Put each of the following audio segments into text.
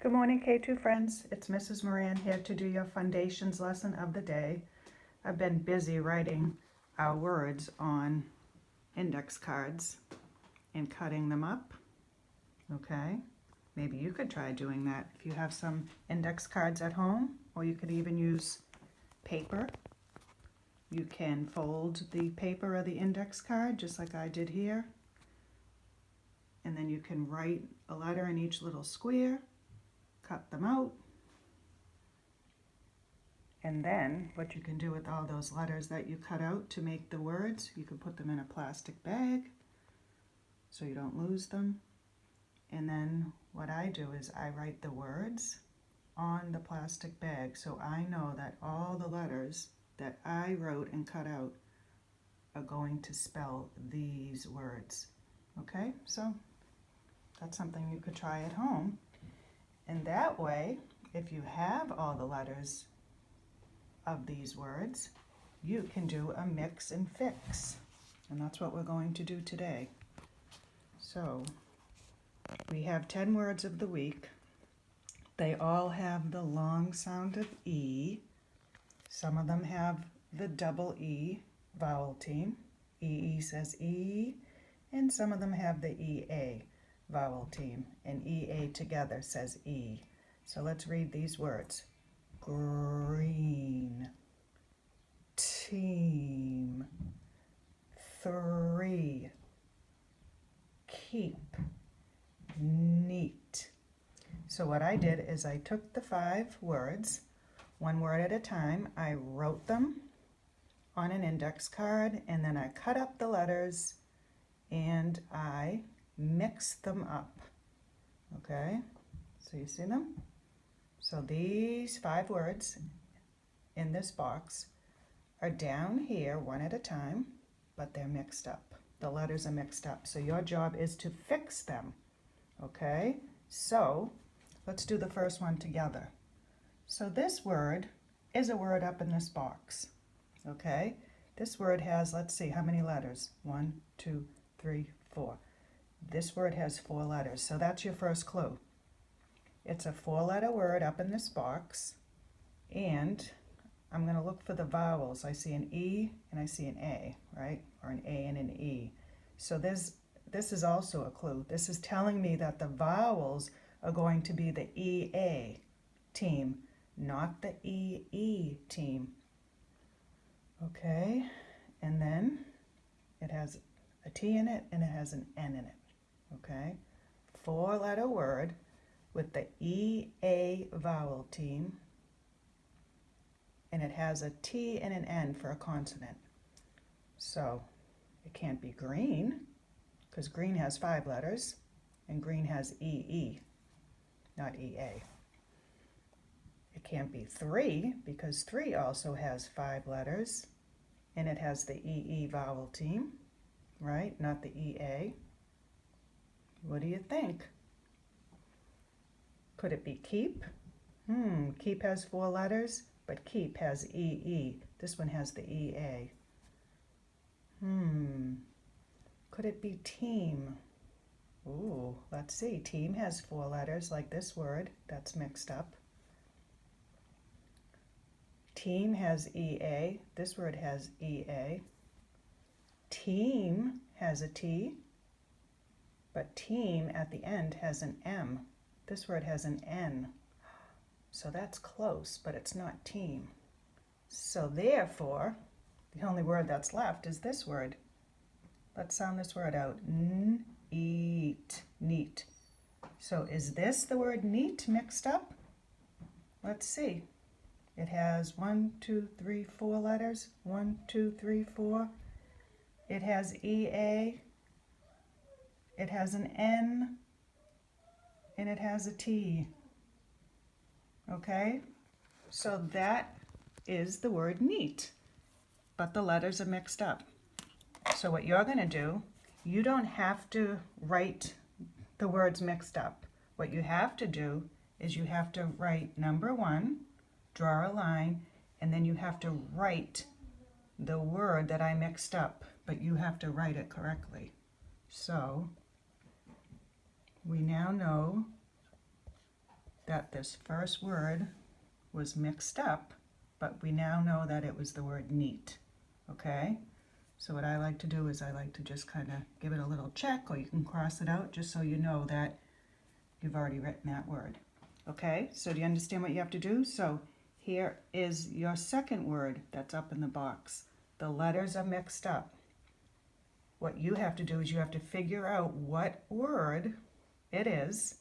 Good morning, K2 friends. It's Mrs. Moran here to do your Fundations lesson of the day. I've been busy writing our words on index cards and cutting them up, okay? Maybe you could try doing that if you have some index cards at home, or you could even use paper. You can fold the paper of the index card just like I did here, and then you can write a letter in each little square. Cut them out, and then what you can do with all those letters that you cut out to make the words, you can put them in a plastic bag so you don't lose them. And then what I do is I write the words on the plastic bag so I know that all the letters that I wrote and cut out are going to spell these words. Okay, so that's something you could try at home. And that way, if you have all the letters of these words, you can do a mix and fix. And that's what we're going to do today. So, we have 10 words of the week. They all have the long sound of E. Some of them have the double E vowel team. EE says E. And some of them have the EA vowel team, and EA together says E. So let's read these words. Green, team, 3, keep, neat. So what I did is I took the 5 words, one word at a time. I wrote them on an index card, and then I cut up the letters and I mix them up, okay? So you see them? So these 5 words in this box are down here one at a time, but they're mixed up. The letters are mixed up. So your job is to fix them, okay? So let's do the first one together. So this word is a word up in this box, okay? This word has, let's see, how many letters? 1, 2, 3, 4. This word has 4 letters, so that's your first clue. It's a 4-letter word up in this box, and I'm going to look for the vowels. I see an E and I see an A, right? Or an A and an E. So this is also a clue. This is telling me that the vowels are going to be the EA team, not the EE team. Okay, and then it has a T in it and it has an N in it. Okay, 4-letter word with the EA vowel team, and it has a T and an N for a consonant. So it can't be green, because green has 5 letters, and green has EE, not EA. It can't be 3, because 3 also has 5 letters, and it has the EE vowel team, right? Not the EA. What do you think? Could it be keep? Keep has 4 letters, but keep has EE. This one has the EA. Could it be team? Ooh, let's see. Team has 4 letters like this word. That's mixed up. Team has EA. This word has EA. Team has a T, but team at the end has an M. This word has an N. So that's close, but it's not team. So therefore, the only word that's left is this word. Let's sound this word out. Neat. Neat. So is this the word neat mixed up? Let's see. It has 1, 2, 3, 4 letters. 1, 2, 3, 4. It has EA. It has an N. And it has a T. Okay? So that is the word neat. But the letters are mixed up. So what you're going to do, you don't have to write the words mixed up. What you have to do is you have to write number 1, draw a line, and then you have to write the word that I mixed up, but you have to write it correctly. So we now know that this first word was mixed up, but we now know that it was the word neat, okay? So what I like to do is I like to just kind of give it a little check, or you can cross it out just so you know that you've already written that word. Okay, so do you understand what you have to do? So here is your second word that's up in the box. The letters are mixed up. What you have to do is you have to figure out what word it is.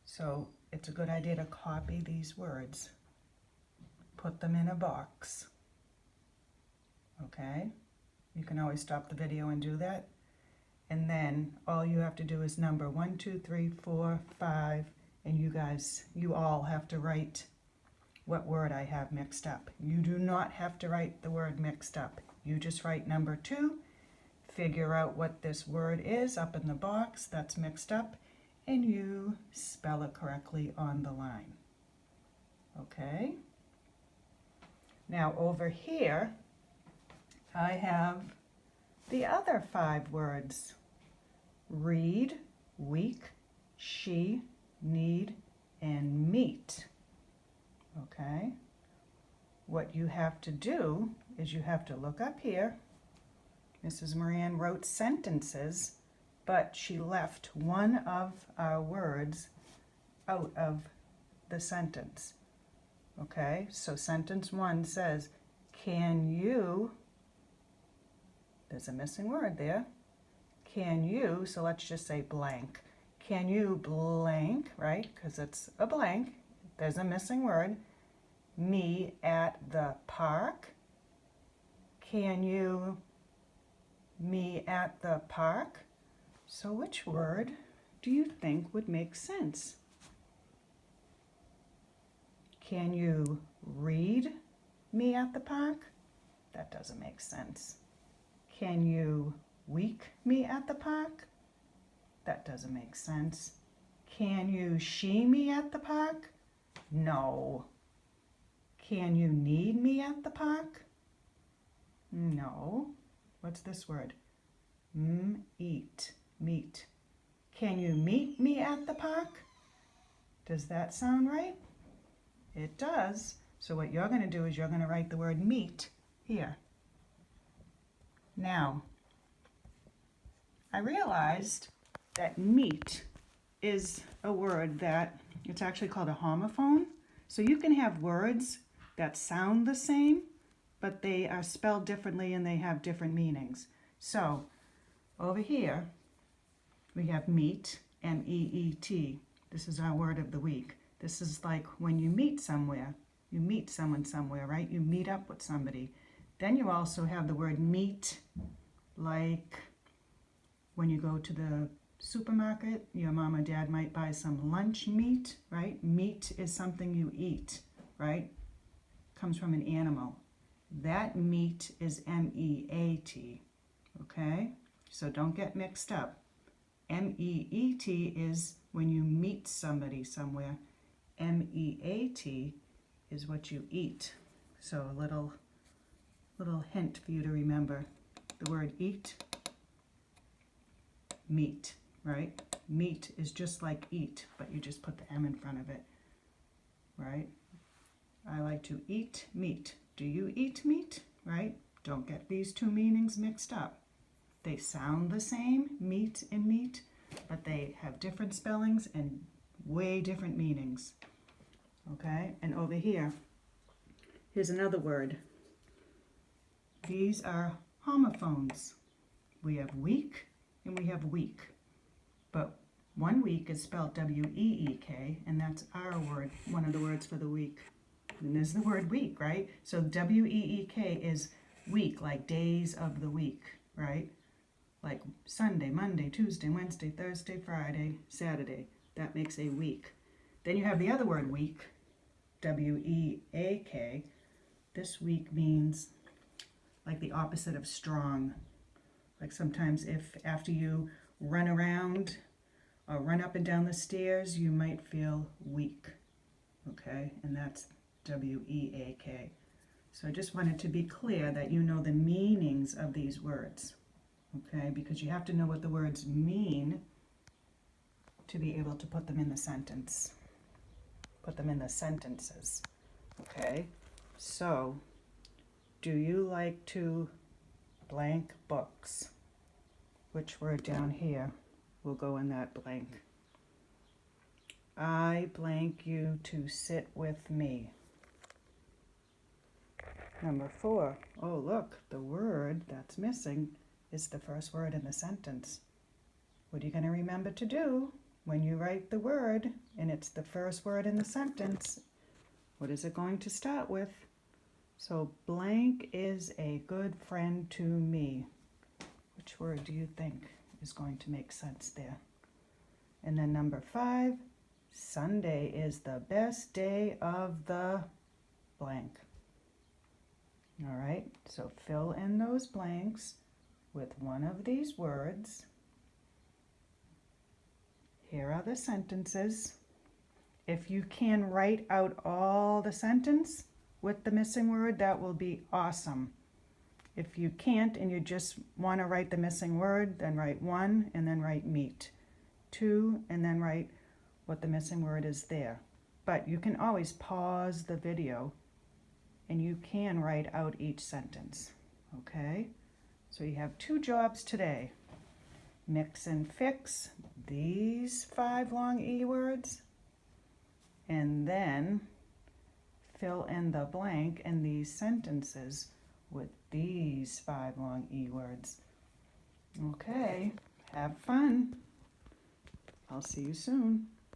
So it's a good idea to copy these words. Put them in a box. Okay? You can always stop the video and do that. And then all you have to do is number 1, 2, 3, 4, 5, and you all have to write what word I have mixed up. You do not have to write the word mixed up. You just write number 2, figure out what this word is up in the box that's mixed up, and you spell it correctly on the line. Okay? Now over here, I have the other 5 words. Read, week, she, need, and meet. Okay? What you have to do is you have to look up here. Mrs. Moran wrote sentences, but she left one of our words out of the sentence. Okay? So sentence 1 says, can you, there's a missing word there. Can you, so let's just say blank. Can you blank, right? Because it's a blank. There's a missing word. Me at the park. Can you me at the park? So which word do you think would make sense? Can you read me at the park? That doesn't make sense. Can you week me at the park? That doesn't make sense. Can you she me at the park? No. Can you need me at the park? No. What's this word? Eat, meet. Can you meet me at the park? Does that sound right? It does. So what you're going to do is you're going to write the word meet here. Now, I realized that meet is a word that it's actually called a homophone. So you can have words that sound the same, but they are spelled differently and they have different meanings. So over here, we have meet, M-E-E-T. This is our word of the week. This is like when you meet somewhere. You meet someone somewhere, right? You meet up with somebody. Then you also have the word meet, like when you go to the supermarket, your mom or dad might buy some lunch meat, right? Meat is something you eat, right? Comes from an animal. That meat is M-E-A-T, okay? So don't get mixed up. M-E-E-T is when you meet somebody somewhere. M-E-A-T is what you eat. So a little hint for you to remember. The word eat, meat, right? Meat is just like eat, but you just put the M in front of it, right? I like to eat meat. Do you eat meat, right? Don't get these two meanings mixed up. They sound the same, meat and meat, but they have different spellings and way different meanings. Okay, and over here, here's another word. These are homophones. We have week and we have week. But one week is spelled W-E-E-K, and that's our word, one of the words for the week. And there's the word week, right? So W-E-E-K is week, like days of the week, right? Like Sunday, Monday, Tuesday, Wednesday, Thursday, Friday, Saturday. That makes a week. Then you have the other word week, W-E-A-K. This week means like the opposite of strong. Like sometimes if after you run around or run up and down the stairs, you might feel weak. Okay, and that's W-E-A-K. So I just wanted to be clear that you know the meanings of these words. Okay, because you have to know what the words mean to be able to put them in the sentence. put them in the sentences. Okay, so do you like to blank books? Which word down here will go in that blank? I blank you to sit with me. Number 4, oh look, the word that's missing is the first word in the sentence. What are you going to remember to do when you write the word and it's the first word in the sentence? What is it going to start with? So blank is a good friend to me. Which word do you think is going to make sense there? And then number 5, Sunday is the best day of the blank. All right, so fill in those blanks with one of these words. Here are the sentences. If you can write out all the sentence with the missing word, that will be awesome. If you can't and you just want to write the missing word, then write 1 and then write meet. 2 and then write what the missing word is there. But you can always pause the video and you can write out each sentence. Okay? So you have 2 jobs today. Mix and fix these 5 long E words, and then fill in the blank in these sentences with these 5 long E words. Okay, have fun. I'll see you soon.